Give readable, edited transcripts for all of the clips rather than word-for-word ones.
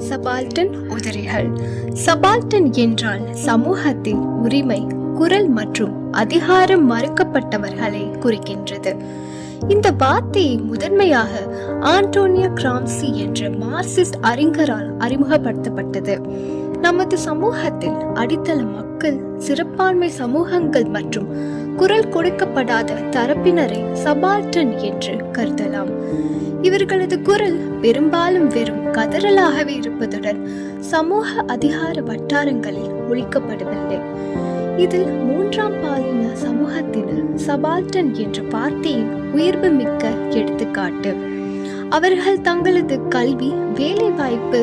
Subaltern உதிரிகள். Subaltern என்றால் சமூகத்தில் உரிமை, குரல் மற்றும் அதிகாரம் மறுக்கப்பட்டவர்களை குறிக்கின்றது. இந்த வார்த்தையை முதன்மையாக ஆண்டோனியோ கிராம்சி என்ற மார்க்சிஸ்ட் அறிஞரால் அறிமுகப்படுத்தப்பட்டது. நமது சமூகத்தில் அடித்தள மக்கள், சிறுபான்மை சமூகங்கள் மற்றும் குரல் கொடுக்கப்படாத தரப்பினரை சபால்டன் என்று கருதலாம். இவர்களது குரல் பெரும்பாலும் வெறும் கதறலாகவே இருப்பதுடன் சமூக அதிகார வட்டாரங்களில் ஒழிக்கப்படவில்லை. இதில் மூன்றாம் பாலின சமூகத்தினர் சபால்டன் என்ற வார்த்தையின் உயர்வு மிக்க எடுத்துக்காட்டு. அவர்கள் தங்களது கல்வி, வேலைவாய்ப்பு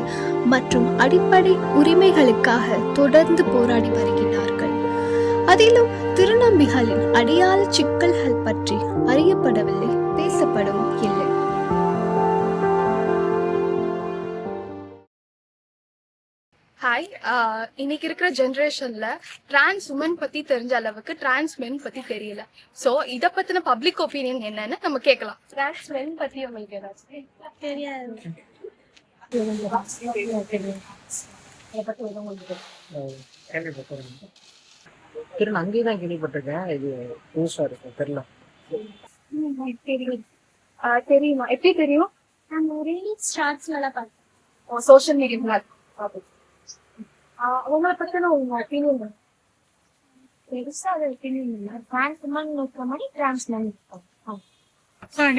மற்றும் அடிப்படை உரிமைகளுக்காக தொடர்ந்து போராடி வருகிறார்கள். அதிலும் திருநம்பிகளின் அடையாள சிக்கல்கள் பற்றி அறியப்படவில்லை, பேசப்படவும் இல்லை. ஹாய், இன்னைக்கு இருக்கிற ஜென்ரேஷன்ல டிரான்ஸ் உமன் பத்தி தெரிஞ்ச அளவுக்கு டிரான்ஸ் மென் பத்தி தெரியல. சோ இத பத்தின பப்ளிக் ஒப்பீனியன் என்னன்னு நம்ம கேட்கலாம். டிரான்ஸ் மென் பத்தி உங்களுக்கு ஏதாச்சும் தெரியாது? அங்கேதான் கேள்விப்பட்டிருக்கேன். இது புதுசா இருக்கும், தெரியல. தெரியுமா? எப்படி தெரியும்? Social media. உங்களை பத்தின உங்க ஒப்பீனியன் பெருசா அது ஒப்பீனியன் இல்லை. டிரான்ஸ் உமன் இருக்கிற மாதிரி டிரான்ஸ் மென்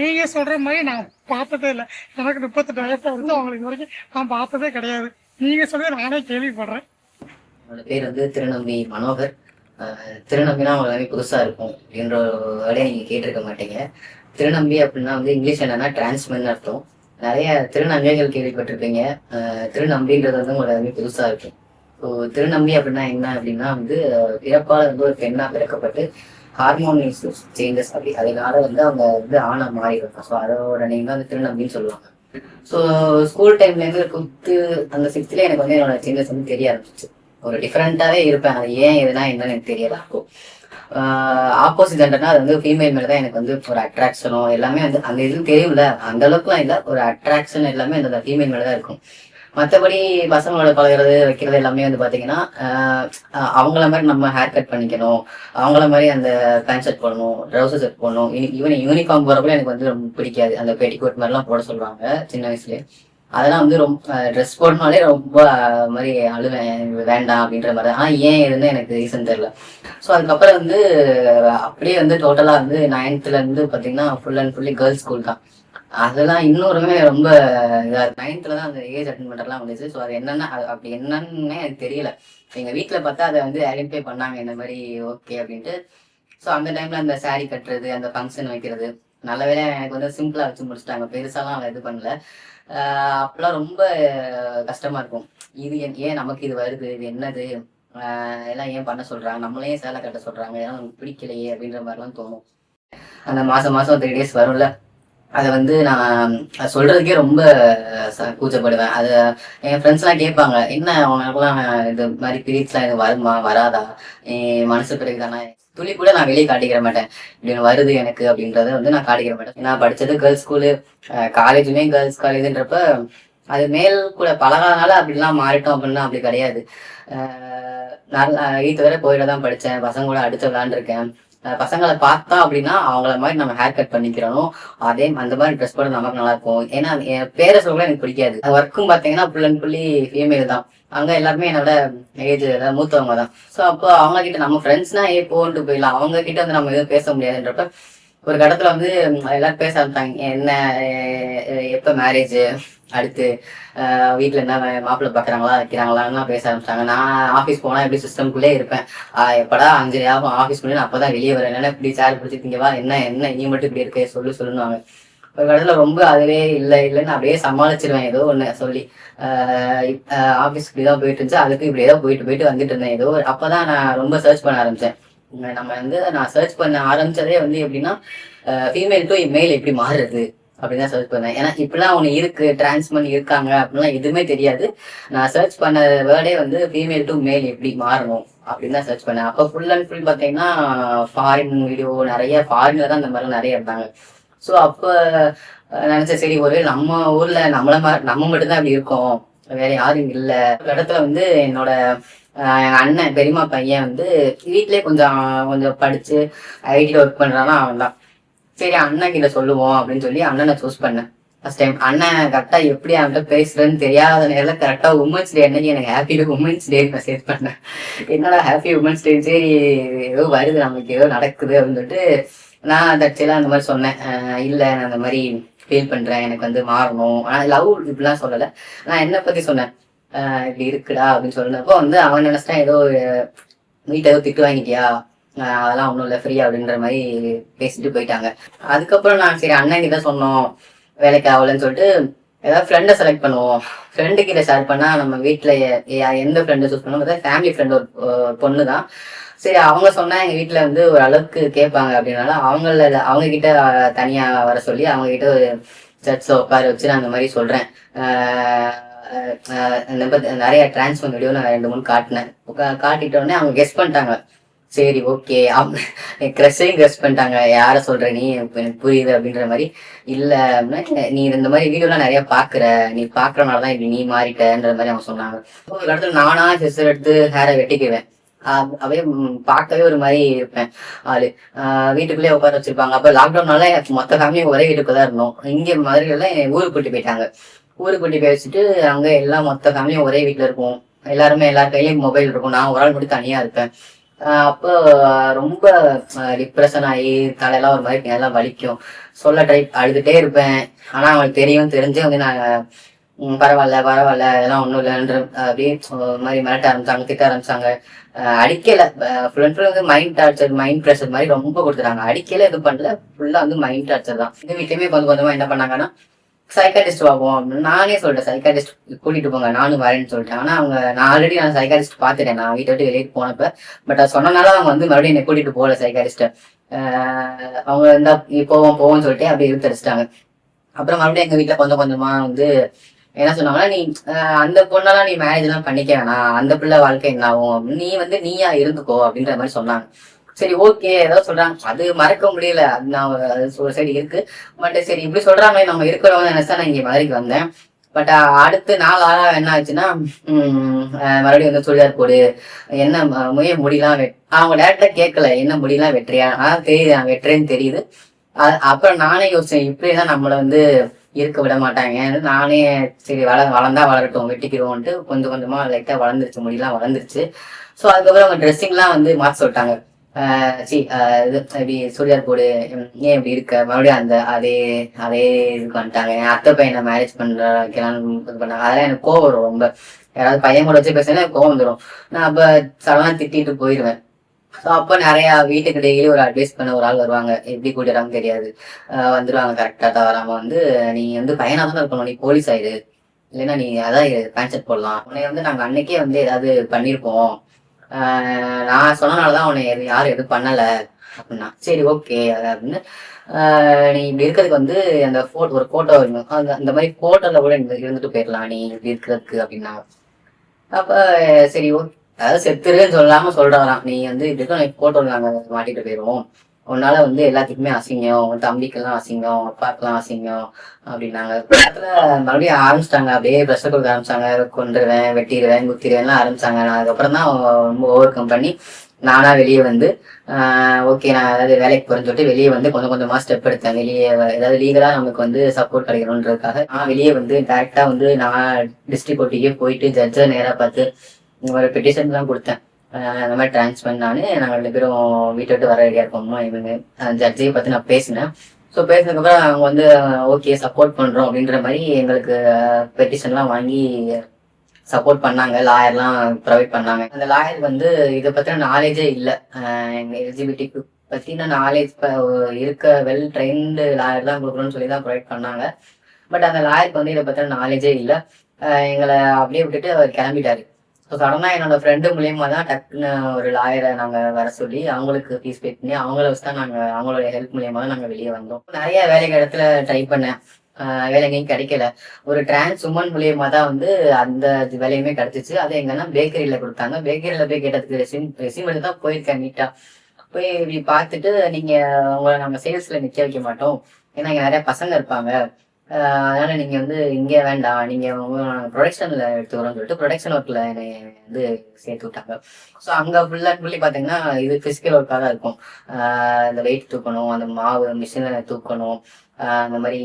நீங்க சொல்ற மாதிரி நான் பார்த்ததே இல்லை. எனக்கு 38 வயசா இருந்து அவங்களுக்கு வரைக்கும் நான் பார்த்ததே கிடையாது. நீங்க சொல்றது நானே கேள்விப்படுறேன். என்னோட பேர் வந்து திருநம்பி மனோகர். திருநம்பினா அவங்க எல்லாமே புதுசா இருக்கும் அப்படின்ற வேலையை நீங்க கேட்டிருக்க மாட்டீங்க. திருநம்பி அப்படின்னா வந்து இங்கிலீஷ் என்னன்னா டிரான்ஸ்மென் அர்த்தம். நிறைய திருநங்கைகள் கேள்விப்பட்டிருப்பீங்க. திருநம்பின்றது வந்து உங்களுக்கு எல்லாமே புதுசா இருக்கும். ஸோ திருநம்பி அப்படின்னா என்ன அப்படின்னா வந்து பிறப்பால் வந்து ஒரு பெண்ணா பிறக்கப்பட்டு ஹார்மோன் சேஞ்சஸ் அப்படி அதனால வந்து அவங்க வந்து ஆணை மாறிடுவாங்க. ஸோ அதோட நேம் தான் வந்து திருநம்பின்னு சொல்லுவாங்க. ஸோ ஸ்கூல் டைம்லேருந்து 5th அந்த 6th எனக்கு வந்து என்னோட சேஞ்சஸ் வந்து தெரிய ஆரம்பிச்சிச்சு. ஒரு டிஃப்ரெண்ட்டாகவே இருப்பேன். அது ஏன் எதுனா என்னன்னு எனக்கு தெரியல. அப்போ ஆப்போசிட் ஜெண்டர்னா அது வந்து ஃபீமேல் மேலே தான் எனக்கு வந்து ஒரு அட்ராக்ஷனோ எல்லாமே வந்து அந்த இதுவும் தெரியும்ல, அந்த அளவுக்குலாம் இல்லை. ஒரு அட்ராக்ஷன் எல்லாமே அந்த ஃபீமேல் மேலே தான் இருக்கும். மற்றபடி பசங்களோட பழகிறது வைக்கிறது எல்லாமே வந்து பார்த்தீங்கன்னா அவங்கள மாதிரி நம்ம ஹேர் கட் பண்ணிக்கணும், அவங்கள மாதிரி அந்த பேண்ட் ஷர்ட் போடணும், ட்ரௌசர் ஷர்ட் போடணும். ஈவன் யூனிஃபார்ம் போகிறப்ப எனக்கு வந்து ரொம்ப பிடிக்காது. அந்த பெட்டிகோட் மாதிரிலாம் போட சொல்லுவாங்க சின்ன வயசுலேயே. அதெல்லாம் வந்து ரொம்ப ட்ரெஸ் போடனாலே ரொம்ப மாதிரி அழுவேன், வேண்டாம் அப்படின்ற மாதிரி. ஆனால் ஏன் எதுன்னு எனக்கு ரீசன் தெரியல. ஸோ அதுக்கப்புறம் வந்து அப்படியே வந்து டோட்டலாக வந்து 9th பார்த்தீங்கன்னா full and fully girls school தான். அதெல்லாம் இன்னொருமே ரொம்ப இதாக 9th தான் அந்த ஏஜ் அட்டன் பண்ணுறதுலாம் வந்துச்சு. ஸோ அது என்னன்னா அப்படி என்னன்னே எனக்கு தெரியல. எங்கள் வீட்டில் பார்த்தா அதை வந்து ஐடென்டிஃபை பண்ணாங்க இந்த மாதிரி ஓகே அப்படின்ட்டு. ஸோ அந்த டைமில் அந்த சாரீ கட்டுறது, அந்த ஃபங்க்ஷன் வைக்கிறது, நல்ல வேலை எனக்கு வந்து சிம்பிளாக வச்சு முடிச்சிட்டாங்க. பெருசாலாம் அவன் இது பண்ணல. அப்பெல்லாம் ரொம்ப கஷ்டமா இருக்கும். இது ஏன் நமக்கு இது வருது, இது என்னது, எல்லாம் ஏன் பண்ண சொல்றாங்க, நம்மளே சேலை கட்ட சொல்றாங்க, ஏன்னா நமக்கு பிடிக்கலையே அப்படின்ற மாதிரிலாம் தோணும். அந்த மாசம் 3 days வரும்ல, அதை வந்து நான் சொல்றதுக்கே ரொம்ப கூச்சப்படுவேன். அதை என் ஃப்ரெண்ட்ஸ்லாம் கேட்பாங்க, என்ன அவங்களுக்குலாம் இது மாதிரி பீரியட்ஸ்லாம் எனக்கு வருமா வராதா, மனசு பிறகுதானே, துளி கூட நான் வெளியே காட்டிக்கிற மாட்டேன். இப்படி வருது எனக்கு அப்படின்றத வந்து நான் காட்டிக்கிற மாட்டேன். நான் படித்தது கேர்ள்ஸ் ஸ்கூலு, காலேஜுமே கேர்ள்ஸ் காலேஜுன்றப்ப அது மேல் கூட பழகாதனால அப்படிலாம் மாறிட்டோம் அப்படின்னா அப்படி கிடையாது. நான் 8th வரை போயிட தான் படித்தேன். பசங்க கூட அடிச்சு விளாண்டுருக்கேன். பசங்களை பார்த்தா அப்படின்னா அவங்கள மாதிரி நம்ம ஹேர் கட் பண்ணிக்கிறோம், அதே அந்த மாதிரி ட்ரெஸ் போட நமக்கு நல்லா இருக்கும். ஏன்னா என் பேரை சொல்ல எனக்கு பிடிக்காது. ஒர்க்கும் பார்த்தீங்கன்னா ஃபுல் அண்ட் ஃபுல்லி ஃபீமேல் தான். அங்கே எல்லாருமே என்னோட ஏஜ் மூத்தவங்க தான். ஸோ அப்போ அவங்க கிட்ட நம்ம ஃப்ரெண்ட்ஸ்னா போன்ட்டு போயிடலாம், அவங்க கிட்ட வந்து நம்ம எதுவும் பேச முடியாதுன்றப்ப ஒரு கடத்துல வந்து எல்லாரும் பேச ஆரம்பித்தாங்க. என்ன எப்போ மேரேஜ், அடுத்து வீட்டில் என்ன மாப்பிள்ளை பார்க்குறாங்களா வைக்கிறாங்களான்னா பேச ஆரம்பிச்சாங்க. நான் ஆஃபீஸ் போனால் எப்படி சிஸ்டம்குள்ளே இருப்பேன். எப்படா 5 ஆகும் ஆஃபீஸ் பண்ணி நான் அப்போ தான் வெளியே வரேன். என்னென்ன இப்படி சேர் பிடிச்சிருக்கீங்கவா, என்ன நீ மட்டும் இப்படி இருக்க சொல்லுவாங்க. ஒரு இடத்துல ரொம்ப அதுவே இல்லைன்னு அப்படியே சமாளிச்சிருவேன். ஏதோ ஒன்று சொல்லி ஆஃபீஸ்க்கு இப்படி தான் போயிட்டு இருந்துச்சு, அதுக்கு இப்படி ஏதோ போயிட்டு வந்துட்டு இருந்தேன். ஏதோ அப்போ தான் நான் ரொம்ப சர்ச் பண்ண ஆரம்பித்தேன். நம்ம வந்து நான் சர்ச் பண்ண ஆரம்பித்ததே வந்து எப்படின்னா ஃபீமேல் டு மேல் எப்படி மாறுறது அப்படின்னு தான் சர்ச் பண்ணேன். ஏன்னா இப்படிலாம் ஒன்று இருக்கு, டிரான்ஸ்மென் இருக்காங்க அப்படின்லாம் எதுவுமே தெரியாது. நான் சர்ச் பண்ண வேர்டே வந்து ஃபீமேல் டு மேல் எப்படி மாறணும் அப்படின்னு தான் சர்ச் பண்ணேன். அப்போ ஃபுல் அண்ட் ஃபுல் பார்த்தீங்கன்னா ஃபாரின் வீடியோ, நிறைய ஃபாரின்ல தான் இந்த மாதிரிலாம் நிறைய இருந்தாங்க. ஸோ அப்போ நினைச்சேன், சரி ஒரு நம்ம ஊர்ல நம்ம மட்டும்தான் இப்படி இருக்கோம், வேற யாரும் இல்லை. ஒரு இடத்துல வந்து என்னோட எங்க அண்ணன் பெரியம்மா பையன் வந்து வீட்லயே கொஞ்சம் கொஞ்சம் படிச்சு ஐடியில் ஒர்க் பண்றானா அவன் தான். சரி அண்ணன் கிட்ட சொல்லுவோம் அப்படின்னு சொல்லி அண்ணனை சூஸ் பண்ணேன் ஃபர்ஸ்ட் டைம். அண்ணன் கரெக்டா எப்படி அவன்கிட்ட பேசுறேன்னு தெரியாத நேரில் கரெக்டா உமன்ஸ் டே அன்னைக்கு எனக்கு ஹாப்பி உமன்ஸ் டே மெசேஜ் பண்ணேன். என்னடா ஹாப்பி உமன்ஸ் டே, சரி ஏதோ வருது நமக்கு ஏதோ நடக்குது அப்படின்னு சொல்லிட்டு நான் தற்செயலாக அந்த மாதிரி சொன்னேன். இல்லை நான் அந்த மாதிரி ஃபீல் பண்றேன், எனக்கு வந்து மாறணும். ஆனால் லவ் இப்படிலாம் சொல்லலை, நான் என்னை பத்தி சொன்னேன். இப்படி இருக்குடா அப்படின்னு சொன்னப்போ வந்து அவன் நினைச்சிட்டான் ஏதோ வீட்டை ஏதோ திட்டு வாங்கிட்டியா, அதெல்லாம் ஒன்றும் இல்லை ஃப்ரீ அப்படின்ற மாதிரி பேசிட்டு போயிட்டாங்க. அதுக்கப்புறம் நான் சரி அண்ணன் கிட்ட சொன்னோம் வேலைக்கு ஆகலன்னு சொல்லிட்டு ஏதாவது ஃப்ரெண்டை செலக்ட் பண்ணுவோம். ஃப்ரெண்டு கிட்ட ஷேர் பண்ணா நம்ம வீட்டில் எந்த ஃப்ரெண்டை சூஸ் பண்ணுவோம், அதாவது ஃபேமிலி ஃப்ரெண்ட் ஒரு பொண்ணு தான். சரி அவங்க சொன்னா எங்க வீட்டில் வந்து ஒரு அளவுக்கு கேட்பாங்க அப்படின்னால அவங்க கிட்ட தனியா வர சொல்லி அவங்க கிட்ட ஒரு சர்ச்சில் உட்கார வச்சு நான் அந்த மாதிரி சொல்றேன். நிறைய டிரான்ஸ்ஃபர் வீடியோ நான் 2-3 காட்டினேன். காட்டிட்டோடனே அவங்க கெஸ் பண்ணிட்டாங்க. சரி ஓகே, அவங்க க்ரெஷ்ஷையும் கெஸ் பண்ணிட்டாங்க. யாரை சொல்ற நீ, எனக்கு புரியுது அப்படின்ற மாதிரி. இல்ல நீ இந்த மாதிரி வீடியோலாம் நிறைய பாக்குற, நீ பாக்குறனாலதான் இப்படி நீ மாறிட்டன்ற மாதிரி அவங்க சொன்னாங்க. ஒரு இடத்துல நானா சிஸ்டர் எடுத்து ஹேரை வெட்டிக்குவேன். அப்படியே பார்க்கவே ஒரு மாதிரி இருப்பேன் ஆளு. வீட்டுக்குள்ளேயே உட்கார வச்சிருப்பாங்க. அப்ப லாக்டவுன்னால மொத்த ஃபேமிலியும் ஒரே வீட்டுக்குதான் இருந்தோம். இங்க மதுரையில ஊருக்கு கூட்டி போயிட்டாங்க. ஊருக்கு கூட்டி போய் வச்சுட்டு அங்க எல்லாம் மொத்த ஃபேமிலியும் ஒரே வீட்டுல இருக்கும். எல்லாருமே எல்லார் கையிலயும் மொபைல் இருக்கும். நான் ஒரு ஆள் மட்டும் தனியா இருப்பேன். அப்போ ரொம்ப டிப்ரெஷன் ஆகி தலையெல்லாம் ஒரு மாதிரி எல்லாம் வலிக்கும். சொல்ல அழுதுட்டே இருப்பேன். ஆனா அவங்களுக்கு தெரிஞ்சே வந்து நான் பரவாயில்ல இதெல்லாம் ஒன்றும் இல்லைன்ற அப்படியே ஒரு மாதிரி மிரட்ட ஆரம்பிச்சாங்க, திட்ட ஆரம்பிச்சாங்க. அடிக்கல, ஃபுல் அண்ட் ஃபுல் வந்து மைண்ட் டார்ச்சர், மைண்ட் ப்ரெஷர் மாதிரி ரொம்ப கொடுத்துட்டாங்க. அடிக்கல எதுவும் பண்ணல, ஃபுல்லா வந்து மைண்ட் டார்ச்சர் தான். எங்க வீட்லயுமே கொஞ்சம் கொஞ்சமா என்ன பண்ணாங்கன்னா சைக்காட்டிஸ்ட் பார்ப்போம் அப்படின்னு நானே சொல்லிட்டேன். சைக்காட்டிஸ்ட் கூட்டிட்டு போங்க, நானும் வரேன்னு சொல்லிட்டேன். ஆனா நான் சைக்காட்டிஸ்ட் பார்த்துட்டேன் நான் வீட்டை விட்டு வெளியே போனப்ப. பட் அது சொன்னனால அவங்க வந்து மறுபடியும் என்னை கூட்டிட்டு போகல சைக்காட்டிஸ்ட. அவங்க இருந்தா போவோம்னு சொல்லிட்டு அப்படியே இழுத்தடிச்சிட்டாங்க. அப்புறம் மறுபடியும் எங்க வீட்டுல கொஞ்சம் கொஞ்சமா வந்து என்ன சொன்னாங்கன்னா, நீ அந்த பொண்ணெல்லாம் நீ மேரேஜ் எல்லாம் பண்ணிக்க வேணாம், அந்த பிள்ளை வாழ்க்கை என்ன ஆகும் அப்படின்னு, நீ வந்து நீயா இருந்துக்கோ அப்படின்ற மாதிரி சொன்னாங்க. சரி ஓகே ஏதோ சொல்றாங்க, அது மறக்க முடியல. அது நான் ஒரு சைடு இருக்கு. பட் சரி இப்படி சொல்றாங்க நம்ம இருக்கிறவங்க நினைச்சா நான் இங்க மதுரைக்கு வந்தேன். பட் அடுத்து 4 ஆளா என்ன ஆச்சுன்னா மறுபடியும் வந்து சுடிதார் போடு, என்ன முடியலாம் அவங்க டேரக்டா கேட்கல என்ன முடியலாம் வெட்டுறியா, தெரியுது நான் வெட்டுறேன்னு தெரியுது. அப்புறம் நானே யோசிச்சேன் இப்படிதான் நம்மளை வந்து இருக்க விட மாட்டாங்க. நானே சரி வளர்ந்தா வளரட்டும் வெட்டிக்கிறோம்ட்டு கொஞ்சம் கொஞ்சமா லைட்டா வளர்ந்துருச்சு, முடியெல்லாம் வளர்ந்துருச்சு. ஸோ அதுக்கப்புறம் அவங்க ட்ரெஸ்ஸிங்லாம் வந்து மாற்ற சொல்லிட்டாங்க. இது இப்படி சுடிதார் போடு, ஏன் இப்படி இருக்க, மறுபடியும் அதே இதுக்கு வந்துட்டாங்க. என் அத்தை பையனை மேரேஜ் பண்றான்னு இது பண்ணாங்க. அதெல்லாம் எனக்கு கோவம் வரும் ரொம்ப. யாராவது பையன் கூட வச்சு பேசினா கோவம் வந்துடும். நான் அப்ப சடனா திட்டிட்டு போயிடுவேன். ஸோ அப்போ நிறைய வீட்டுக்கு டெய்லி ஒரு அட்வைஸ் பண்ண ஒரு ஆள் வருவாங்க. எப்படி கூட்டிடுறாங்க தெரியாது, வந்துடுவாங்க கரெக்டா தவறாம வந்து நீ வந்து பையனா தான் இருக்கணும், நீ போலீஸ் ஆயிடு, இல்லைன்னா நீ அதான் பேண்ட் ஷர்ட் போடலாம். உன்னை வந்து நாங்க அன்னைக்கே வந்து ஏதாவது பண்ணிருப்போம், நான் சொன்னனாலதான் உன்னை யாரும் எதுவும் பண்ணல அப்படின்னா. சரி ஓகே அப்படின்னு நீ இப்படி இருக்கிறதுக்கு வந்து அந்த ஒரு போட்டோ வேணும், அந்த மாதிரி போட்டோல கூட இருந்துட்டு போயிடலாம் நீ இப்படி இருக்கிறதுக்கு அப்படின்னா. அப்ப சரி ஓகே, அதாவது செத்துருன்னு சொல்லாம சொல்றாராம், நீ வந்து இப்படி போட்டோ நாங்க மாட்டிட்டு போயிடுவோம், உன்னால வந்து எல்லாத்துக்குமே அசிங்கம், உன் தம்பிக்கெல்லாம் அசிங்கம், அப்பாக்கெல்லாம் அசிங்கம் அப்படின்னாங்க. மறுபடியும் ஆரம்பிச்சிட்டாங்க, அப்படியே ப்ரெஷர் கொடுக்க ஆரம்பிச்சாங்க. கொண்டுருவேன், வெட்டிடுவேன், குத்திடுவேன்லாம் ஆரம்பிச்சாங்க. நான் அதுக்கப்புறம் தான் ரொம்ப ஓவர் கம் பண்ணி நானா வெளியே வந்து ஓகே நான் ஏதாவது வேலைக்கு போறேன்னு சொல்லிட்டு வெளியே வந்து கொஞ்சம் கொஞ்சமா ஸ்டெப் எடுத்தேன். வெளியே ஏதாவது லீகலா நமக்கு வந்து சப்போர்ட் கிடைக்கணுன்றதுக்காக நான் வெளியே வந்து டைரக்டா வந்து நான் டிஸ்ட்ரிக்ட் கோர்ட்டுக்கே போயிட்டு ஜட்ஜை நேரா பார்த்து ஒரு பெட்டிஷன் தான் கொடுத்தேன். அந்த மாதிரி டிரான்ஸ்ஃபர் நாங்கள் 2 பேரும் வீட்டை விட்டு வர ரெடியா இருக்கோம்மா இவங்க ஜட்ஜையை பத்தி நான் பேசினேன். ஸோ பேசினதுக்கப்புறம் அவங்க வந்து ஓகே சப்போர்ட் பண்றோம் அப்படின்ற மாதிரி எங்களுக்கு பெட்டிஷன்லாம் வாங்கி சப்போர்ட் பண்ணாங்க. லாயர்லாம் ப்ரொவைட் பண்ணாங்க. அந்த லாயர் வந்து இதை பத்தின நாலேஜே இல்லை, எங்க எல்ஜிபிடி பத்தின நாலேஜ் இருக்க வெல் ட்ரெயின்டு லாயர் தான் கொடுக்கணும்னு சொல்லி தான் ப்ரொவைட் பண்ணாங்க. பட் அந்த லாயருக்கு வந்து இதை பத்தின நாலேஜே இல்லை. எங்களை அப்படியே விட்டுட்டு அவர் கிளம்பிட்டாரு. ஸோ சடனா என்னோட ஃப்ரெண்டு மூலியமா தான் டக்குன்னு ஒரு லாயரை நாங்க வர சொல்லி அவங்களுக்கு ஃபீஸ் பே பண்ணி அவங்கள வச்சு தான் நாங்க அவங்களோட ஹெல்ப் மூலியமா தான் நாங்க வெளியே வந்தோம். நிறைய வேலைக்கு இடத்துல ட்ரை பண்ணேன், வேலை எங்கேயும் கிடைக்கல. ஒரு டிரான்ஸ் உமன் மூலியமா தான் வந்து அந்த வேலையுமே கிடைச்சிச்சு. அது எங்கன்னா பேக்கரியில கொடுத்தாங்க. பேக்கரியில போய் கேட்டதுக்கு ரெசியூம் எடுத்து தான் போயிருக்கேன். நீட்டா போய் இப்படி பார்த்துட்டு நீங்க உங்களை நாங்க சேல்ஸ்ல நிக்க வைக்க மாட்டோம், ஏன்னா இங்க நிறைய பசங்க இருப்பாங்க, அதனால நீங்க வந்து இங்கே வேண்டாம், நீங்க ப்ரொடக்ஷன்ல எடுத்துக்கிறோம்னு சொல்லிட்டு ப்ரொடக்ஷன் ஒர்க்ல என்னை வந்து சேர்த்து விட்டாங்க. ஸோ அங்க ஃபுல்லா ஃபுல்லி பாத்தீங்கன்னா இது பிசிக்கல் ஒர்க்காக தான் இருக்கும். இந்த வெயிட் தூக்கணும், அந்த மாவு மிஷினை தூக்கணும், அந்த மாதிரி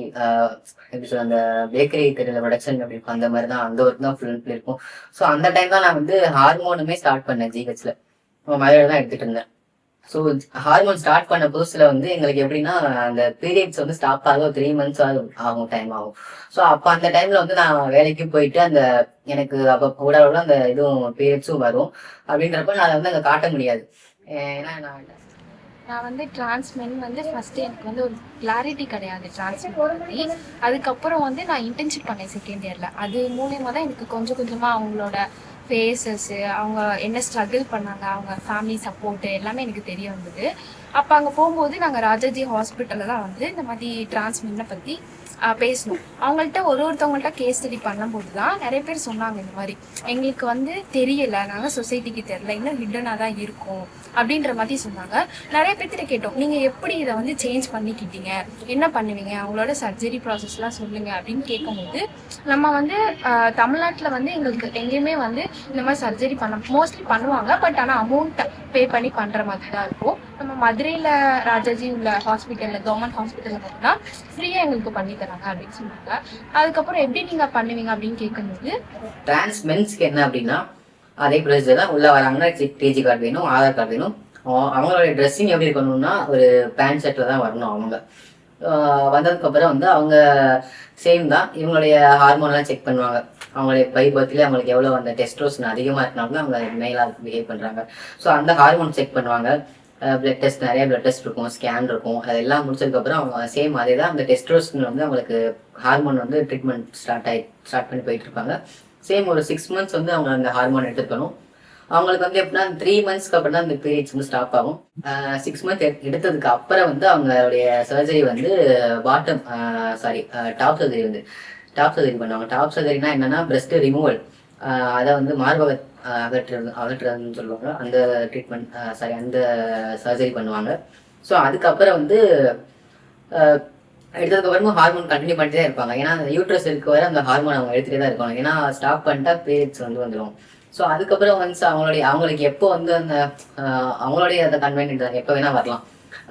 எப்படி சொல்ல அந்த பேக்கரி தெரியல ப்ரொடக்ஷன் அப்படி இருக்கும், அந்த மாதிரி தான் அந்த ஒர்க் தான் ஃபுல் இருக்கும். ஸோ அந்த டைம் தான் நான் வந்து ஹார்மோனுமே ஸ்டார்ட் பண்ணேன் ஜிஹெச்ல. மதுரை தான் எடுத்துட்டு இருந்தேன். ஸோ ஹார்மோன் ஸ்டார்ட் பண்ண புதுசுல வந்து எங்களுக்கு எப்படின்னா அந்த பீரியட்ஸ் வந்து ஸ்டாப் ஆக 3 months ஆகும், டைம் ஆகும். ஸோ அப்போ அந்த டைம்ல வந்து நான் வேலைக்கு போயிட்டு அந்த எனக்கு அப்போ கூட அந்த இதுவும் பீரியட்ஸும் வரும். அப்படின்றப்ப நான் அதை வந்து அங்கே காட்ட முடியாது. ஏன்னா நான் வந்து டிரான்ஸ்மென் வந்து ஃபஸ்ட்டு எனக்கு வந்து ஒரு கிளாரிட்டி கிடையாது டிரான்ஸ்மென் பற்றி. அதுக்கப்புறம் வந்து நான் இன்டர்ன்ஷிப் பண்ணேன் செகண்ட் இயரில். அது மூலியமாக தான் எனக்கு கொஞ்சம் கொஞ்சமாக அவங்களோட ஃபேஸஸ்ஸு, அவங்க என்ன ஸ்ட்ரகிள் பண்ணாங்க, அவங்க ஃபேமிலி சப்போர்ட்டு எல்லாமே எனக்கு தெரிய வந்தது. அப்போ அங்கே போகும்போது நாங்கள் ராஜாஜி ஹாஸ்பிட்டலில் தான் வந்து இந்த மாதிரி டிரான்ஸ்மென்னை பற்றி பேசணும். அவங்கள்ட்ட ஒருத்தவங்கள்ட்ட கேஸ் ஸ்டடி பண்ணும்போது தான் நிறைய பேர் சொன்னாங்க இந்த மாதிரி எங்களுக்கு வந்து தெரியலை, நாங்கள் சொசைட்டிக்கு தெரியல, இன்னும் ஹிட்டனாக தான் இருக்கும் அப்படின்ற மாதிரி சொன்னாங்க. நிறைய பேர்த்திட்ட கேட்டோம், நீங்கள் எப்படி இதை வந்து சேஞ்ச் பண்ணிக்கிட்டீங்க, என்ன பண்ணுவீங்க, அவங்களோட சர்ஜரி ப்ராசஸ்லாம் சொல்லுங்கள் அப்படின்னு கேட்கும்போது நம்ம வந்து தமிழ்நாட்டில் வந்து எங்களுக்கு எங்கேயுமே வந்து இந்த மாதிரி சர்ஜரி மோஸ்ட்லி பண்ணுவாங்க, பட் ஆனால் அமௌண்ட் பே பண்ணி பண்ணுற மாதிரி தான் இருக்கும். நம்ம மதுரையில் ராஜாஜி உள்ள ஹாஸ்பிட்டலில் கவர்மெண்ட் ஹாஸ்பிட்டலில் பார்த்தீங்கன்னா ஃப்ரீயாக எங்களுக்கு பண்ணி தராங்க அப்படின்னு சொன்னாங்க. அதுக்கப்புறம் எப்படி நீங்கள் பண்ணுவீங்க அப்படின்னு கேட்கும்போது டிரான்ஸ்மென்ஸ்க்கு என்ன அப்படின்னா அதே ப்ரொசீஜர் தான். உள்ள வராங்கன்னா டிஜி கார்டு வேணும், ஆதார் கார்டு வேணும். அவங்களோட ட்ரெஸ்ஸிங் எப்படி இருக்கணும்னா ஒரு பேண்ட் ஷர்ட்டில் தான் வரணும். அவங்க வந்ததுக்கப்புறம் வந்து அவங்க சேம் தான், இவங்களுடைய ஹார்மோன்லாம் செக் பண்ணுவாங்க. அவங்களுடைய பை பர்த்லேயே அவங்களுக்கு எவ்வளோ அந்த டெஸ்ட்ரோஸ்டன் அதிகமாக இருக்கனாலும் அவங்க மேலாக பிஹேவ் பண்ணுறாங்க. ஸோ அந்த ஹார்மோன் செக் பண்ணுவாங்க. பிளட் டெஸ்ட், நிறைய பிளட் டெஸ்ட் இருக்கும், ஸ்கேன் இருக்கும். அதெல்லாம் முடிச்சதுக்கப்புறம் அவங்க சேம் அதே தான் அந்த டெஸ்ட்ரோஸ்டன் வந்து அவங்களுக்கு ஹார்மோன் வந்து ட்ரீட்மெண்ட் ஸ்டார்ட் பண்ணி போயிட்டு இருப்பாங்க. சேம் ஒரு 6 months வந்து அவங்க அந்த ஹார்மோன் எடுத்துக்கணும். அவங்களுக்கு வந்து எப்படின்னா 3 monthsக்கு அப்புறம் தான் அந்த பீரியட்ஸ் வந்து ஸ்டாப் ஆகும். 6 months எடுத்ததுக்கு அப்புறம் வந்து அவங்களுடைய சர்ஜரி வந்து டாப் சர்ஜரி பண்ணுவாங்க. டாப் சர்ஜரினா என்னன்னா பிரஸ்ட் ரிமூவல், அதை வந்து மார்பக அகற்றுறதுன்னு சொல்லுவாங்க. அந்த ட்ரீட்மெண்ட் அந்த சர்ஜரி பண்ணுவாங்க. ஸோ அதுக்கப்புறம் வந்து எடுத்ததுக்கப்புறமா ஹார்மோன் கண்டினியூ பண்ணிட்டு தான் இருப்பாங்க. ஏன்னா அந்த யூட்ரஸ் இருக்க வரை அந்த ஹார்மோன் அவங்க எடுத்துகிட்டே தான் இருப்பாங்க. ஏன்னா ஸ்டாப் பண்ணிட்டா பீரியட்ஸ் வந்து வந்துடும். ஸோ அதுக்கப்புறம் ஒன்ஸ் அவங்களுக்கு எப்போ வந்து அந்த அவங்களுடைய அந்த கன்வென்ட் எப்போ வேணால் வரலாம்.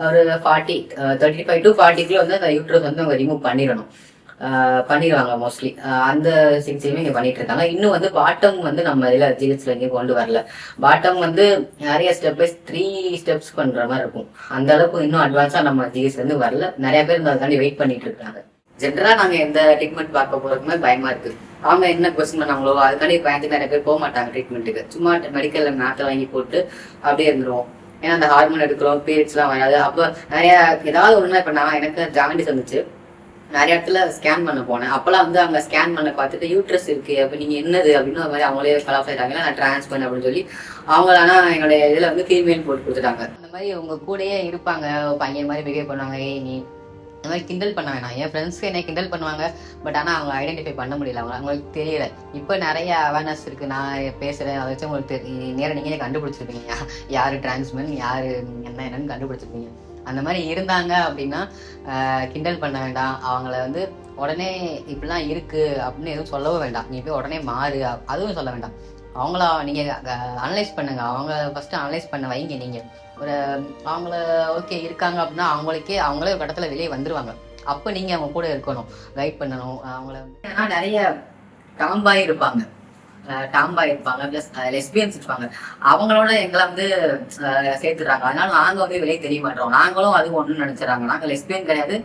ஒரு 35 to 40 வந்து அந்த யூட்ரஸ் வந்து அவங்க ரிமூவ் பண்ணிடுவாங்க மோஸ்ட்லி. அந்த சிகிச்சையுமே இங்கே பண்ணிட்டு இருக்காங்க. இன்னும் வந்து பாட்டம் வந்து நம்ம இதில் ஜிஹெச்ல எங்கேயும் கொண்டு வரல. பாட்டம் வந்து நிறைய ஸ்டெப் பை 3 steps பண்ற மாதிரி இருக்கும். அந்த அளவுக்கு இன்னும் அட்வான்ஸா நம்ம ஜிஹெச்ல இருந்து வரல. நிறைய பேர் அதுக்காண்டி வெயிட் பண்ணிட்டு இருக்காங்க. ஜென்ரலா நாங்க எந்த ட்ரீட்மெண்ட் பார்க்க போறதுக்குமே பயமா இருக்கு. அவங்க என்ன கொஸ்டின் பண்ணாங்களோ அதுக்காண்டி பயந்து நிறைய பேர் போக மாட்டாங்க ட்ரீட்மெண்ட்டுக்கு. சும்மா மெடிக்கல்ல மேத்தை வாங்கி போட்டு அப்படியே இருந்துருவோம். ஏன்னா அந்த ஹார்மோன் எடுக்கிறோம், பீரியட்ஸ்லாம் வராது. அப்போ நிறைய ஏதாவது ஒண்ணுனா இப்போ நான் எனக்கு ஜாண்டிஸ் வந்துச்சு, நிறைய இடத்துல ஸ்கேன் பண்ண போனேன். அப்பெல்லாம் வந்து அவங்க ஸ்கேன் பண்ண பார்த்துட்டு யூட்ரஸ் இருக்கு, அப்போ நீங்க என்னது அப்படின்னு ஒரு மாதிரி அவங்களே கலாஃப் ஆயிட்டாங்க. நான் டிரான்ஸ்பர் அப்படின்னு சொல்லி அவங்க ஆனா என்னுடைய இதுல வந்து ஃபீமேல் போட்டு கொடுத்துட்டாங்க. அந்த மாதிரி உங்க கூடயே இருப்பாங்க, பையன் மாதிரி பிஹேவ் பண்ணுவாங்க, நீ இந்த மாதிரி கிண்டல் பண்ண வேணாம். என் ஃப்ரெண்ட்ஸ்க்கு என்ன கிண்டல் பண்ணுவாங்க, பட் ஆனால் அவங்க ஐடென்டிஃபை பண்ண முடியல, அவங்களுக்கு தெரியல. இப்போ நிறைய அவேர்னஸ் இருக்கு, நான் பேசுறேன், அதை வச்சு உங்களுக்கு நேரம் நீங்களே கண்டுபிடிச்சிருப்பீங்க யாரு டிரான்ஸ்மென், யாரு என்னன்னு கண்டுபிடிச்சிருப்பீங்க. அந்த மாதிரி இருந்தாங்க அப்படின்னா கிண்டல் பண்ண வேண்டாம். அவங்கள வந்து உடனே இப்படிலாம் இருக்கு அப்படின்னு எதுவும் சொல்லவும் வேண்டாம். நீ போய் உடனே மாறு அதுவும் சொல்ல வேண்டாம். அவங்கள நீங்க அனலைஸ் பண்ணுங்க. அவங்க ஃபர்ஸ்ட் அனலைஸ் பண்ண வைங்க. நீங்க ஒரு அவங்கள ஓகே இருக்காங்க அப்படின்னா அவங்களே ஒரு இடத்துல வெளியே வந்துருவாங்க. அப்போ நீங்க அவங்க கூட இருக்கணும், கைட் பண்ணணும் அவங்கள. ஏன்னா நிறைய டாம்பாய் இருப்பாங்க பிளஸ் லெஸ்பியன்ஸ் இருப்பாங்க. அவங்களோட எங்களை வந்து சேர்த்துடுறாங்க. அதனால நாங்க வந்து வெளியே தெரிய மாட்டோம். நாங்களும் அது ஒண்ணுன்னு நினைச்சிடறாங்க. நாங்க லெஸ்பியன் கிடையாது,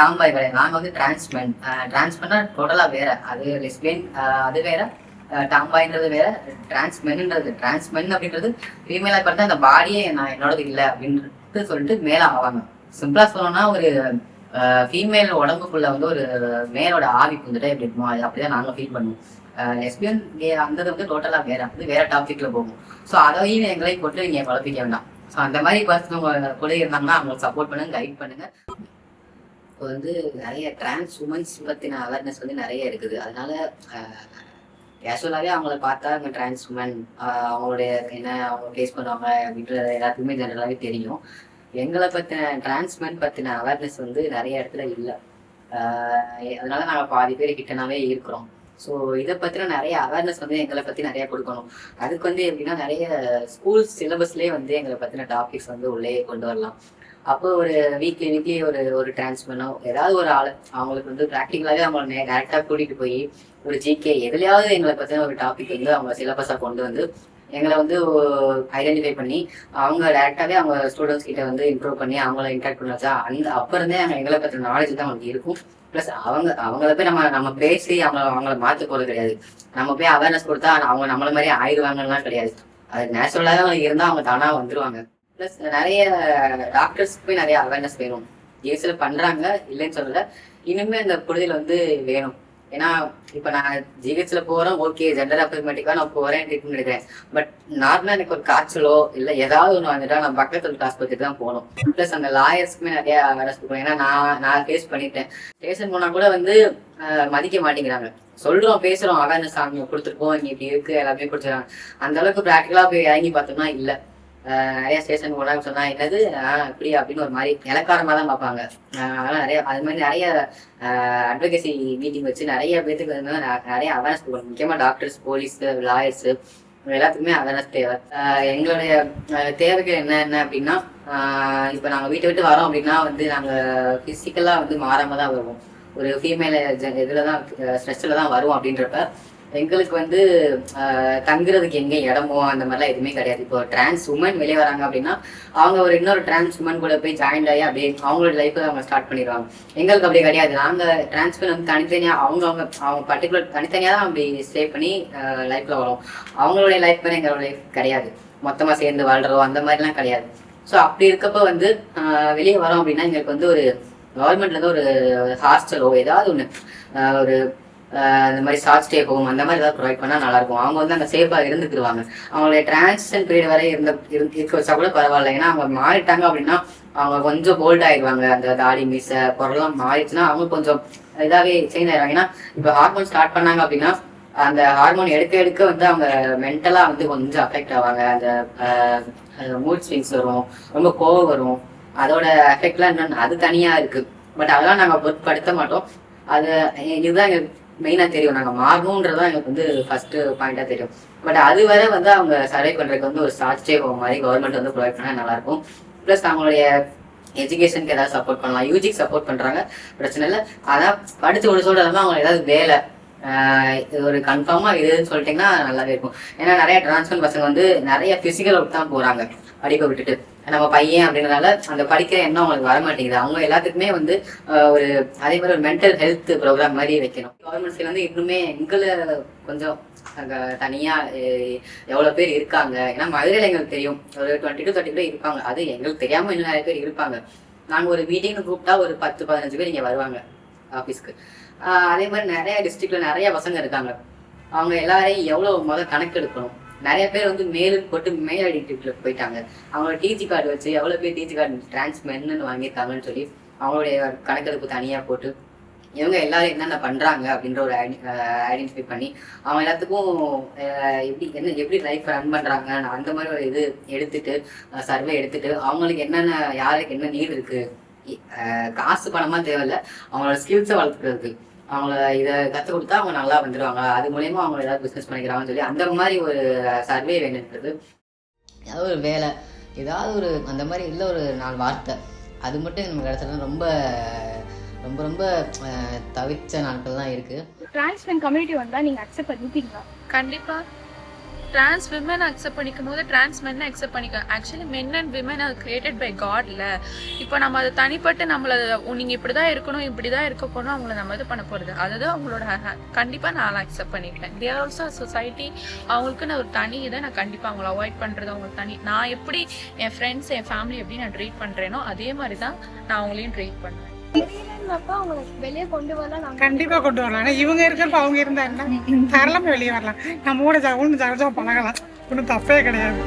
டாம்பாய் கிடையாது. நாங்க வந்து டிரான்ஸ்மென்னா டோட்டலா வேற. அது லெஸ்பியன் அது வேற, டாம்பாய்ன்றது வேற, டிரான்ஸ்மென் அப்படின்றது ஃபீமேலா பார்த்தா அந்த பாடியே நான் என்னோடது இல்லை அப்படின்ட்டு சொல்லிட்டு மேல ஆவாங்க. சிம்பிளா சொல்லணும்னா ஒரு ஃபீமேல் உடம்புக்குள்ள வந்து ஒரு மேலோட ஆவி வந்துட்டு எப்படி இருக்குமோ அது அப்படிதான் நாங்க ஃபீல் பண்ணுவோம். லெஸ்பியன் அந்த வந்து டோட்டலா வேற, அது வேற டாபிக்ல போகும். ஸோ அதையும் எங்களை போட்டு நீங்க குழப்பிக்க வேண்டாம். ஸோ அந்த மாதிரி பர்சன் உங்க கூட இருந்தாங்கன்னா அவங்களுக்கு சப்போர்ட் பண்ணுங்க, கைட் பண்ணுங்க. இப்போ வந்து நிறைய டிரான்ஸ் உமன்ஸ் பத்தின அவேர்னஸ் வந்து நிறைய இருக்குது. அதனால கேஷுவலாகவே அவங்கள பார்த்தா அவங்க டிரான்ஸ் உமன் அவங்களுடைய என்ன அவங்க ஃபேஸ் பண்ணுவாங்க அப்படின்றது எல்லாத்துக்குமே ஜெனரலாகவே தெரியும். எங்களை பற்றின டிரான்ஸ்மென் பற்றின அவேர்னஸ் வந்து நிறைய இடத்துல இல்லை. அதனால நாங்கள் பாதி பேர் கிட்டனாவே இருக்கிறோம். ஸோ இதை பற்றின நிறைய அவேர்னஸ் வந்து எங்களை பற்றி நிறைய கொடுக்கணும். அதுக்கு வந்து எப்படின்னா நிறைய ஸ்கூல் சிலபஸ்லேயே வந்து எங்களை பற்றின டாபிக்ஸ் வந்து உள்ளே கொண்டு வரலாம். அப்போ ஒரு வீக்லி ஒரு டிரான்ஸ்மனோ ஏதாவது ஒரு ஆள் அவங்களுக்கு வந்து ப்ராக்டிக்கலாகவே அவங்களை டேரெக்டாக கூட்டிகிட்டு போய் ஒரு ஜிகே எதுலையாவது எங்களை பற்றின ஒரு டாபிக் வந்து அவங்க சிலபஸாக கொண்டு வந்து எங்களை வந்து ஐடென்டிஃபை பண்ணி அவங்க டேரெக்டாகவே அவங்க ஸ்டூடெண்ட்ஸ் கிட்ட வந்து இம்ப்ரூவ் பண்ணி அவங்கள இன்ட்ராக்ட் பண்ணி வச்சா அப்போ இருந்தே எங்களை பற்றின நாலேஜ் தான் அவங்களுக்கு இருக்கும். ப்ளஸ் அவங்கள போய் நம்ம பேசி அவங்கள மாற்ற போகிறது கிடையாது. நம்ம போய் அவேர்னஸ் கொடுத்தா அவங்க நம்மள மாதிரி ஆயிடுவாங்கலாம் கிடையாது. அது நேச்சுரலாக அவங்க இருந்தால் அவங்க தானாக வந்துடுவாங்க. ப்ளஸ் நிறைய டாக்டர்ஸ்க்கு போய் நிறைய அவேர்னஸ் வேணும். ஜிஹெச்ல பண்ணுறாங்க இல்லைன்னு சொல்லலை, இனிமே அந்த புரிதல் வந்து வேணும். ஏன்னா இப்போ நான் ஜிஹெச்ல போகிறேன், ஓகே ஜெண்டர் அஃபர்மேட்டிக்காக நான் போகிறேன் ட்ரீட்மெண்ட் எடுக்கிறேன். பட் நார்மலாக எனக்கு ஒரு காய்ச்சலோ இல்லை ஏதாவது ஒன்று வந்துட்டா நான் பக்கத்தில் ஆஸ்பத்திரிக்கு தான் போகணும். ப்ளஸ் அந்த லாயர்ஸ்க்குமே நிறைய அவேர்னஸ் கொடுக்கணும். ஏன்னா நான் ஃபேஸ் பண்ணிட்டேன். ஸ்டேஷன் போனால் கூட வந்து மதிக்க மாட்டேங்கிறாங்க. சொல்கிறோம் பேசுகிறோம் அவேர்னஸ் அவங்க கொடுத்துருக்கோம், இங்கே இப்படி இருக்குது எல்லாமே கொடுத்துருக்காங்க. அந்த அளவுக்கு ப்ராக்டிக்கலாக போய் இறங்கி பார்த்தோம்னா இல்லை. நிறைய ஸ்டேஷன் போனாங்க சொன்னா என்னது இப்படி அப்படின்னு ஒரு மாதிரி இலக்காரமாக தான் பார்ப்பாங்க. அதெல்லாம் நிறைய அது மாதிரி நிறைய அட்வொகேசி மீட்டிங் வச்சு நிறைய பேருக்கு வந்து நிறைய அவேர்னஸ் கொடுக்கணும். முக்கியமாக டாக்டர்ஸ், போலீஸ், லாயர்ஸ் எல்லாத்துக்குமே அவேர்னஸ் தேவை. எங்களுடைய தேவைகள் என்ன அப்படின்னா, இப்போ நாங்கள் வீட்டை விட்டு வரோம் அப்படின்னா வந்து நாங்கள் ஃபிசிக்கலாக வந்து மாறாம தான் வருவோம். ஒரு ஃபீமேல் இதில் தான் ஸ்ட்ரெஸ்ஸில் தான் வருவோம். அப்படின்றப்ப எங்களுக்கு வந்து தங்குறதுக்கு எங்கே இடமோ அந்த மாதிரிலாம் எதுவுமே கிடையாது. இப்போ டிரான்ஸ் உமன் வெளியே வராங்க அப்படின்னா அவங்க ஒரு இன்னொரு டிரான்ஸ் உமன் கூட போய் ஜாயின் ஆகி அப்படியே அவங்களோட லைஃப்பை அவங்க ஸ்டார்ட் பண்ணிடுவாங்க. எங்களுக்கு அப்படி கிடையாது. நாங்கள் டிரான்ஸ்மன் வந்து தனித்தனியாக அவங்க பர்டிகுலர் தனித்தனியாக தான் அப்படி ஸ்டே பண்ணி லைஃப்பில் வரும். அவங்களுடைய லைஃப் பண்ணி எங்களோட லைஃப் கிடையாது. மொத்தமாக சேர்ந்து வாழ்கிறோம் அந்த மாதிரிலாம் கிடையாது. ஸோ அப்படி இருக்கப்போ வந்து வெளியே வரோம் அப்படின்னா எங்களுக்கு வந்து ஒரு கவர்மெண்ட்லேருந்து ஒரு ஹாஸ்டலோ ஏதாவது ஒன்று ஒரு இந்த மாதிரி ஷார்ட் ஸ்டே ஹோம் அந்த மாதிரி ஏதாவது ப்ரொவைட் பண்ணால் நல்லாயிருக்கும். அவங்க வந்து அங்கே சேஃபாக இருந்துக்கிடுவாங்க. அவங்களுடைய டிரான்சிஷன் பீரியட் வரை இருக்க வச்சா கூட பரவாயில்ல. ஏன்னா அவங்க மாறிட்டாங்க அப்படின்னா அவங்க கொஞ்சம் போல்ட் ஆயிடுவாங்க. அந்த தாடி மீசை பொருளாம் மாறிடுச்சுன்னா அவங்க கொஞ்சம் இதாகவே சேஞ்ச் ஆயிடுவாங்க. ஏன்னா இப்போ ஹார்மோன் ஸ்டார்ட் பண்ணாங்க அப்படின்னா அந்த ஹார்மோன் எடுக்க வந்து அவங்க மென்டலாக வந்து கொஞ்சம் அஃபெக்ட் ஆவாங்க. அந்த மூட் ஸ்விங்ஸ் வரும், ரொம்ப கோவம் வரும். அதோட எஃபெக்ட்லாம் என்னன்னு அது தனியாக இருக்குது. பட் அதெல்லாம் நாங்கள் பொருட்படுத்த மாட்டோம். அது இதுதான் எங்களுக்கு மெயினாக தெரியும். நாங்கள் மாறணுன்றதான் எங்களுக்கு வந்து ஃபர்ஸ்ட் பாயிண்டாக தெரியும். பட் அது வரை வந்து அவங்க சர்வை பண்ணுறதுக்கு வந்து ஒரு ஷார்ட் ஸ்டே ஹோம் மாதிரி கவர்மெண்ட் வந்து ப்ரொவைட் பண்ணால் நல்லாயிருக்கும். ப்ளஸ் அவங்களுடைய எஜுகேஷனுக்கு ஏதாவது சப்போர்ட் பண்ணலாம். யூஜிக்கு சப்போர்ட் பண்ணுறாங்க, பிரச்சனை இல்லை. அதான் படித்து ஒரு சொல்கிறதெல்லாம் அவங்க ஏதாவது வேலை ஒரு கன்ஃபார்மாக இதுன்னு சொல்லிட்டிங்கன்னா நல்லாவே இருக்கும். ஏன்னா நிறைய டிரான்ஸ்ஃபர் பசங்க வந்து நிறைய ஃபிசிக்கல் ஒர்க் தான் போகிறாங்க படிப்பை விட்டுட்டு. நம்ம பையன் அப்படின்றதால அந்த படிக்கிற எண்ணம் அவங்களுக்கு வர மாட்டேங்குது. அவங்க எல்லாத்துக்குமே வந்து ஒரு அதே மாதிரி ஒரு மென்டல் ஹெல்த் ப்ரோக்ராம் மாதிரி வைக்கணும். கவர்மெண்ட் சைடு வந்து இன்னுமே எங்களை கொஞ்சம் தனியாக எவ்வளோ பேர் இருக்காங்க. ஏன்னா மதுரையில் எங்களுக்கு தெரியும் ஒரு 20 to 30 பேர் இருப்பாங்க. அது எங்களுக்கு தெரியாமல் இன்னும் நிறைய பேர் இருப்பாங்க. நாங்கள் ஒரு மீட்டிங்னு கூப்பிட்டா ஒரு 10-15 பேர் இங்கே வருவாங்க ஆஃபீஸ்க்கு. அதே மாதிரி நிறைய டிஸ்ட்ரிக்டில் நிறைய பசங்க இருக்காங்க. அவங்க எல்லாரையும் எவ்வளோ கணக்கு எடுக்கணும். நிறைய பேர் வந்து மேலுக்கு போட்டு மேல் ஐடென்டிட்டியில் போயிட்டாங்க. அவங்களோட டிஜி கார்டு வச்சு எவ்வளோ பேர் டிஜி கார்டு டிரான்ஸ்மென்னு வாங்கியிருக்காங்கன்னு சொல்லி அவங்களுடைய கணக்கெடுப்பு தனியாக போட்டு இவங்க எல்லாரும் என்னென்ன பண்ணுறாங்க அப்படின்ற ஒரு ஐடென்டிஃபை பண்ணி அவங்க எல்லாத்துக்கும் எப்படி லைஃப் ரன் பண்ணுறாங்க அந்த மாதிரி ஒரு இது எடுத்துட்டு சர்வே எடுத்துட்டு அவங்களுக்கு என்னென்ன யாருக்கு என்ன நீடு இருக்குது, காசு பணமாக தேவையில்லை, அவங்களோட ஸ்கில்ஸை வளர்த்துக்கிறதுக்கு அவங்கள இதை கற்றுக் கொடுத்தா அவங்க நல்லா வந்துடுவாங்க. அது மூலயமா அவங்க ஏதாவது பிஸ்னஸ் பண்ணிக்கிறாங்கன்னு சொல்லி அந்த மாதிரி ஒரு சர்வே வேணுன்றது. ஏதாவது ஒரு வேலை ஏதாவது ஒரு அந்த மாதிரி இல்லை ஒரு 4 வார்த்தை அது மட்டும் நமக்கு இடத்துல ரொம்ப ரொம்ப ரொம்ப தவிர்த்த நாட்கள் தான் இருக்குது. டிரான்ஸ்மென் கம்யூனிட்டி வந்தால் நீங்கள் அக்செப்ட் பண்ணிப்பீங்களா? கண்டிப்பாக ட்ரான்ஸ் விமன் அக்செப்ட் பண்ணிக்கும் போது ட்ரான்ஸ் மென்னை அக்செப்ட் பண்ணிக்க. ஆக்சுவலி மென் அண்ட் விமன் அது கிரியேட்டட் பை காட்ல. இப்போ நம்ம அதை தனிப்பட்டு நம்மளை நீங்கள் இப்படி தான் இருக்கணும் இப்படி தான் இருக்க போகணும் அவங்கள நம்ம இது பண்ண போகிறது அதாவது அவங்களோட கண்டிப்பாக நான் அக்செப்ட் பண்ணிக்கிறேன். They are also society. அவங்களுக்குன்னு ஒரு தனி இதை நான் கண்டிப்பாக அவங்கள அவாய்ட் பண்ணுறது அவங்களுக்கு தனி. நான் எப்படி என் ஃப்ரெண்ட்ஸ் என் ஃபேமிலி எப்படி நான் ட்ரீட் பண்ணுறேனோ அதே மாதிரி தான் நான் அவங்களையும் ட்ரீட் பண்ணுவேன். வெளியே கொண்டு வரலாம், கண்டிப்பா கொண்டு வரலாம். ஆனா இவங்க இருக்கிறப்ப அவங்க இருந்தாருன்னா தாராளமா வெளியே வரலாம். நம்ம கூட உண்டு ஜாகிரதா பழகலாம், ஒன்றும் தப்பே கிடையாது.